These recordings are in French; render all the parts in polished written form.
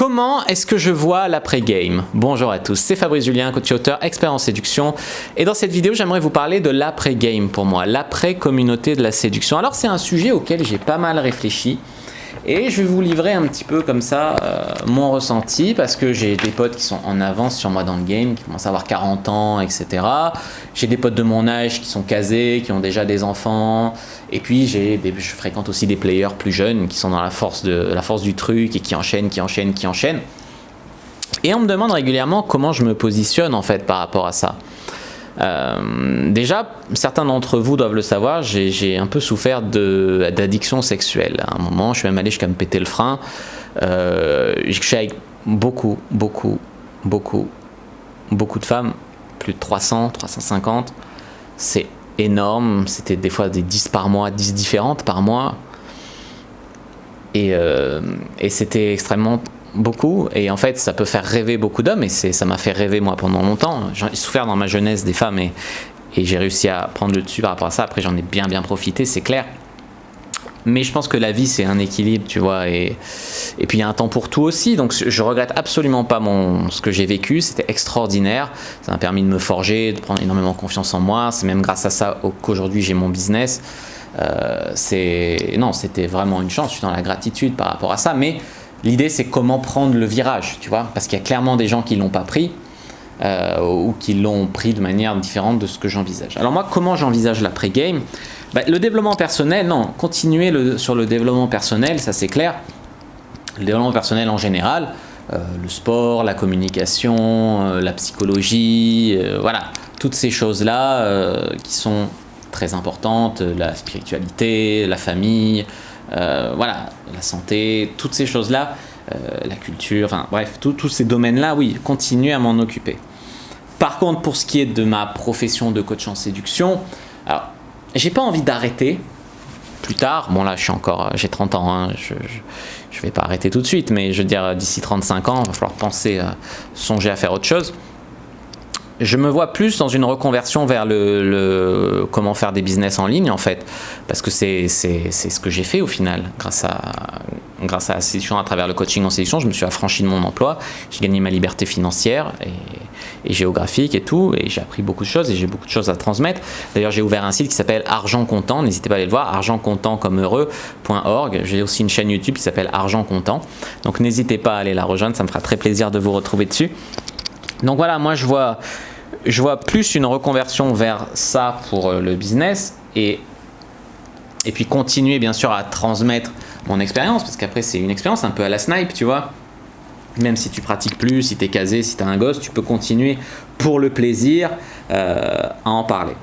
Comment est-ce que je vois l'après-game? Bonjour à tous, c'est Fabrice Julien, coach et auteur, expert en séduction. Et dans cette vidéo, j'aimerais vous parler de l'après-game pour moi, l'après-communauté de la séduction. Alors c'est un sujet auquel j'ai pas mal réfléchi. Et je vais vous livrer un petit peu comme ça mon ressenti parce que j'ai des potes qui sont en avance sur moi dans le game, qui commencent à avoir 40 ans, etc. J'ai des potes de mon âge qui sont casés, qui ont déjà des enfants. Et puis je fréquente aussi des players plus jeunes qui sont dans la force du truc et qui enchaînent. Et on me demande régulièrement comment je me positionne en fait par rapport à ça. Déjà, certains d'entre vous doivent le savoir, j'ai un peu souffert d'addiction sexuelle. À un moment, je suis même allé jusqu'à me péter le frein. J'ai couché avec beaucoup de femmes, plus de 300, 350. C'est énorme, c'était des fois des 10 par mois, 10 différentes par mois. Et c'était extrêmement beaucoup, et en fait ça peut faire rêver beaucoup d'hommes, et ça m'a fait rêver moi pendant longtemps. J'ai souffert dans ma jeunesse des femmes, et j'ai réussi à prendre le dessus par rapport à ça. Après j'en ai bien profité, c'est clair, mais je pense que la vie c'est un équilibre, tu vois, et puis il y a un temps pour tout aussi. Donc je regrette absolument pas ce que j'ai vécu, c'était extraordinaire, ça m'a permis de me forger, de prendre énormément confiance en moi. C'est même grâce à ça qu'aujourd'hui j'ai mon business. C'était vraiment une chance, je suis dans la gratitude par rapport à ça, mais l'idée, c'est comment prendre le virage, tu vois, parce qu'il y a clairement des gens qui ne l'ont pas pris ou qui l'ont pris de manière différente de ce que j'envisage. Alors moi, comment j'envisage l'après-game? Le développement personnel, continuer sur le développement personnel, ça c'est clair. Le développement personnel en général, le sport, la communication, la psychologie, voilà, toutes ces choses-là qui sont très importantes, la spiritualité, la famille, voilà, la santé, toutes ces choses-là, la culture, enfin bref, tous ces domaines-là, oui, continuer à m'en occuper. Par contre, pour ce qui est de ma profession de coach en séduction, alors, j'ai pas envie d'arrêter plus tard. Bon là, j'ai 30 ans, hein, je vais pas arrêter tout de suite, mais je veux dire, d'ici 35 ans, il va falloir songer à faire autre chose. Je me vois plus dans une reconversion vers comment faire des business en ligne en fait, parce que c'est ce que j'ai fait au final, grâce à la séduction, à travers le coaching en séduction. Je me suis affranchi de mon emploi, j'ai gagné ma liberté financière et géographique et tout, et j'ai appris beaucoup de choses et j'ai beaucoup de choses à transmettre. D'ailleurs, j'ai ouvert un site qui s'appelle Argent Comptant, n'hésitez pas à aller le voir, argentcomptant comme heureux.org. J'ai aussi une chaîne YouTube qui s'appelle Argent Comptant, donc n'hésitez pas à aller la rejoindre, ça me fera très plaisir de vous retrouver dessus. Donc voilà, moi je vois plus une reconversion vers ça pour le business, et puis continuer bien sûr à transmettre mon expérience, parce qu'après c'est une expérience un peu à la snipe, tu vois. Même si tu pratiques plus, si tu es casé, si tu as un gosse, tu peux continuer pour le plaisir à en parler.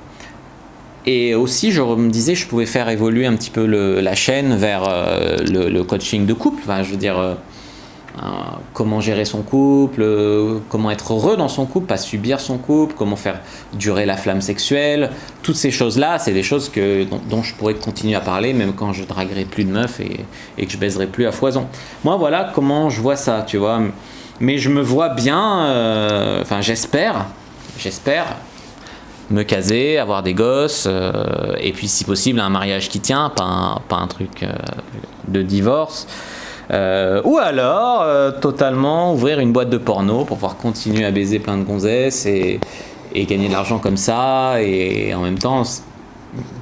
Et aussi, je me disais, je pouvais faire évoluer un petit peu la chaîne vers le coaching de couple. Enfin, je veux dire, comment gérer son couple, comment être heureux dans son couple, pas subir son couple, comment faire durer la flamme sexuelle. Toutes ces choses-là, c'est des choses dont je pourrais continuer à parler, même quand je draguerai plus de meufs et que je baiserai plus à foison. Moi, voilà comment je vois ça, tu vois. Mais je me vois bien, j'espère me caser, avoir des gosses, et puis si possible un mariage qui tient, pas un truc de divorce. Ou alors totalement ouvrir une boîte de porno pour pouvoir continuer à baiser plein de gonzesses et gagner de l'argent comme ça, et en même temps,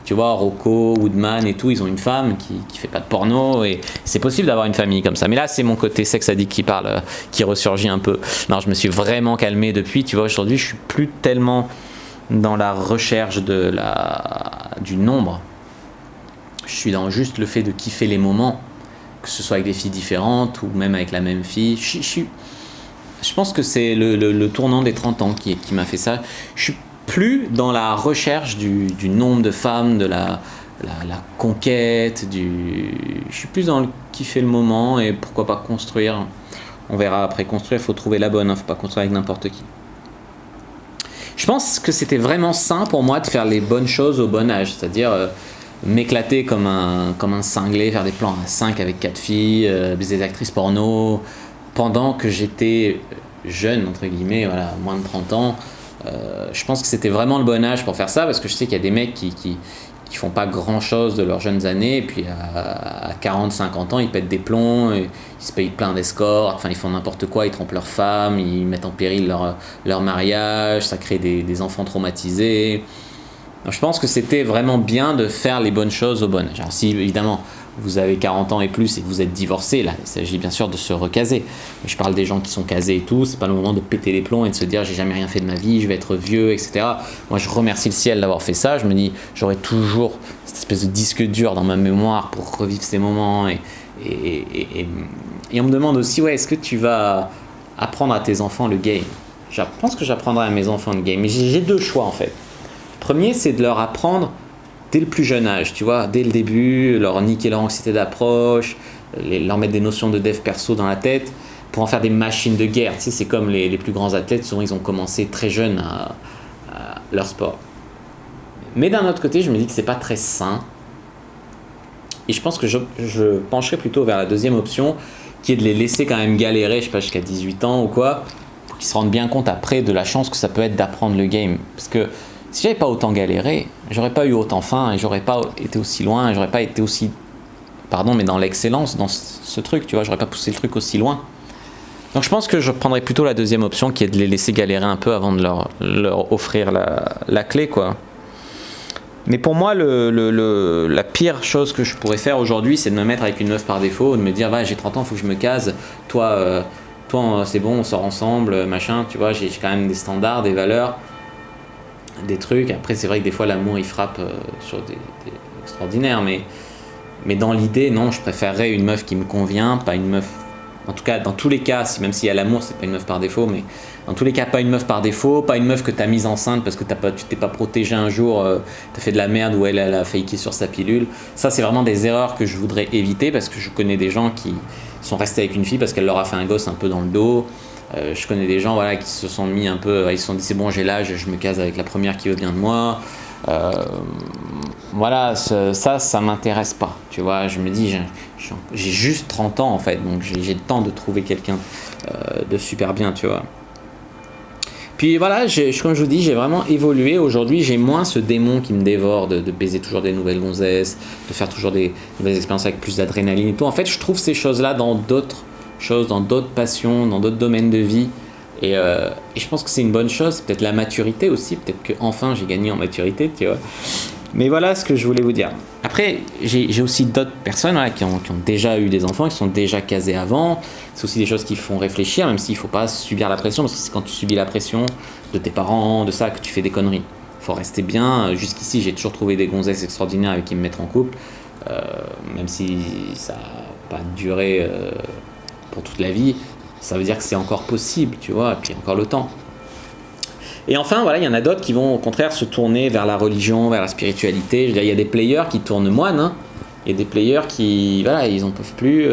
tu vois, Rocco, Woodman et tout, ils ont une femme qui fait pas de porno, et c'est possible d'avoir une famille comme ça. Mais là, c'est mon côté sex addict qui ressurgit un peu. Non, je me suis vraiment calmé depuis, tu vois. Aujourd'hui, je suis plus tellement dans la recherche du nombre. Je suis dans juste le fait de kiffer les moments, que ce soit avec des filles différentes ou même avec la même fille. Je pense que c'est le tournant des 30 ans qui m'a fait ça. Je suis plus dans la recherche du nombre de femmes, de la conquête, je suis plus dans le kiffer le moment, et pourquoi pas construire. On verra après. Construire, il faut trouver la bonne, faut pas construire avec n'importe qui. Je pense que c'était vraiment sain pour moi de faire les bonnes choses au bon âge, c'est-à-dire m'éclater comme un cinglé, faire des plans à 5 avec 4 filles, des actrices porno, pendant que j'étais jeune, entre guillemets, voilà, moins de 30 ans. Je pense que c'était vraiment le bon âge pour faire ça, parce que je sais qu'il y a des mecs qui font pas grand chose de leurs jeunes années, et puis à 40-50 ans, ils pètent des plombs, ils se payent plein d'escorts, enfin ils font n'importe quoi, ils trompent leurs femmes, ils mettent en péril leur mariage, ça crée des enfants traumatisés. Donc, je pense que c'était vraiment bien de faire les bonnes choses aux bonnes âges. Alors si évidemment vous avez 40 ans et plus et que vous êtes divorcé, là il s'agit bien sûr de se recaser. Mais je parle des gens qui sont casés et tout, c'est pas le moment de péter les plombs et de se dire j'ai jamais rien fait de ma vie, je vais être vieux, etc. Moi je remercie le ciel d'avoir fait ça, je me dis j'aurai toujours cette espèce de disque dur dans ma mémoire pour revivre ces moments et on me demande aussi ouais, est-ce que tu vas apprendre à tes enfants le game? Je pense que j'apprendrai à mes enfants le game, mais j'ai deux choix en fait. Le premier, c'est de leur apprendre dès le plus jeune âge, tu vois, dès le début, leur niquer leur anxiété d'approche, leur mettre des notions de dev perso dans la tête pour en faire des machines de guerre. Tu sais, c'est comme les plus grands athlètes, souvent ils ont commencé très jeunes à leur sport. Mais d'un autre côté, je me dis que c'est pas très sain. Et je pense que je pencherais plutôt vers la deuxième option, qui est de les laisser quand même galérer, je sais pas, jusqu'à 18 ans ou quoi, pour qu'ils se rendent bien compte après de la chance que ça peut être d'apprendre le game. Parce que si j'avais pas autant galéré, j'aurais pas eu autant faim et j'aurais pas été aussi loin, j'aurais pas été aussi, mais dans l'excellence, dans ce truc, tu vois, j'aurais pas poussé le truc aussi loin. Donc je pense que je prendrais plutôt la deuxième option qui est de les laisser galérer un peu avant de leur offrir la clé, quoi. Mais pour moi, la pire chose que je pourrais faire aujourd'hui, c'est de me mettre avec une meuf par défaut, de me dire, va, j'ai 30 ans, faut que je me case, toi c'est bon, on sort ensemble, machin, tu vois, j'ai quand même des standards, des valeurs, des trucs. Après c'est vrai que des fois l'amour il frappe sur des extraordinaires, mais dans l'idée non, je préférerais une meuf qui me convient, pas une meuf, en tout cas dans tous les cas, même s'il y a l'amour c'est pas une meuf par défaut, mais dans tous les cas pas une meuf par défaut, pas une meuf que t'as mise enceinte parce que tu t'es pas protégé un jour, t'as fait de la merde ou elle a faké sur sa pilule. Ça c'est vraiment des erreurs que je voudrais éviter parce que je connais des gens qui sont restés avec une fille parce qu'elle leur a fait un gosse un peu dans le dos. Je connais des gens voilà, qui se sont mis un peu, ils se sont dit c'est bon j'ai l'âge, je me case avec la première qui veut bien de moi. Voilà, ça m'intéresse pas, tu vois, je me dis j'ai juste 30 ans en fait, donc j'ai le temps de trouver quelqu'un de super bien, tu vois. Puis voilà, comme je vous dis, j'ai vraiment évolué. Aujourd'hui, j'ai moins ce démon qui me dévore de baiser toujours des nouvelles gonzesses, de faire toujours des nouvelles expériences avec plus d'adrénaline et tout. En fait, je trouve ces choses-là dans d'autres choses, dans d'autres passions, dans d'autres domaines de vie. Et je pense que c'est une bonne chose. Peut-être la maturité aussi. Peut-être qu'enfin, j'ai gagné en maturité, tu vois. Mais voilà ce que je voulais vous dire. Après, j'ai aussi d'autres personnes voilà, qui ont déjà eu des enfants, qui sont déjà casés avant. C'est aussi des choses qui font réfléchir, même s'il ne faut pas subir la pression, parce que c'est quand tu subis la pression de tes parents, de ça, que tu fais des conneries. Il faut rester bien. Jusqu'ici, j'ai toujours trouvé des gonzesses extraordinaires avec qui me mettre en couple, même si ça n'a pas duré pour toute la vie. Ça veut dire que c'est encore possible, tu vois, et puis encore le temps. Et enfin, voilà, il y en a d'autres qui vont au contraire se tourner vers la religion, vers la spiritualité. Je veux dire, il y a des players qui tournent moine, hein. Il y a des players qui, voilà, ils en peuvent plus.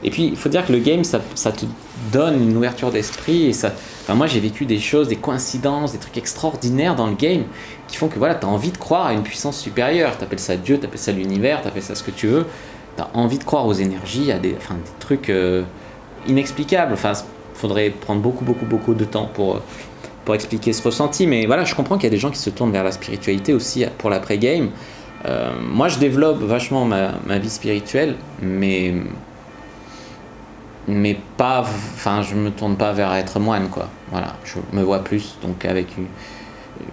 Et puis, il faut dire que le game, ça te donne une ouverture d'esprit. Et ça, enfin, moi, j'ai vécu des choses, des coïncidences, des trucs extraordinaires dans le game qui font que voilà, tu as envie de croire à une puissance supérieure. Tu appelles ça Dieu, tu appelles ça l'univers, tu appelles ça ce que tu veux. Tu as envie de croire aux énergies, à des trucs inexplicables. Enfin, il faudrait prendre beaucoup de temps pour expliquer ce ressenti, mais voilà, je comprends qu'il y a des gens qui se tournent vers la spiritualité aussi pour l'après-game. Moi, je développe vachement ma vie spirituelle, mais pas, enfin, je me tourne pas vers être moine, quoi. Voilà, je me vois plus donc avec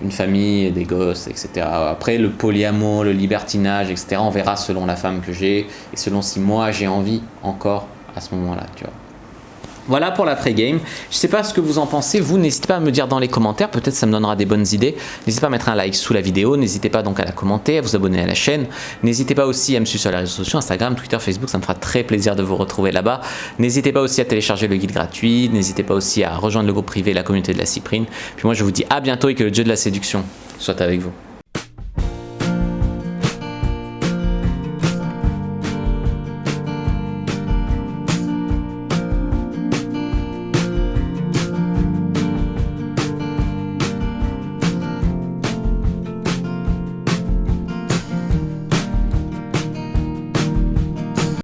une famille, des gosses, etc. Après, le polyamour, le libertinage, etc. On verra selon la femme que j'ai et selon si moi j'ai envie encore à ce moment-là, tu vois. Voilà pour l'après-game. Je ne sais pas ce que vous en pensez. Vous, n'hésitez pas à me dire dans les commentaires. Peut-être ça me donnera des bonnes idées. N'hésitez pas à mettre un like sous la vidéo. N'hésitez pas donc à la commenter, à vous abonner à la chaîne. N'hésitez pas aussi à me suivre sur les réseaux sociaux, Instagram, Twitter, Facebook. Ça me fera très plaisir de vous retrouver là-bas. N'hésitez pas aussi à télécharger le guide gratuit. N'hésitez pas aussi à rejoindre le groupe privé, la communauté de la Cyprine. Puis moi, je vous dis à bientôt et que le dieu de la séduction soit avec vous.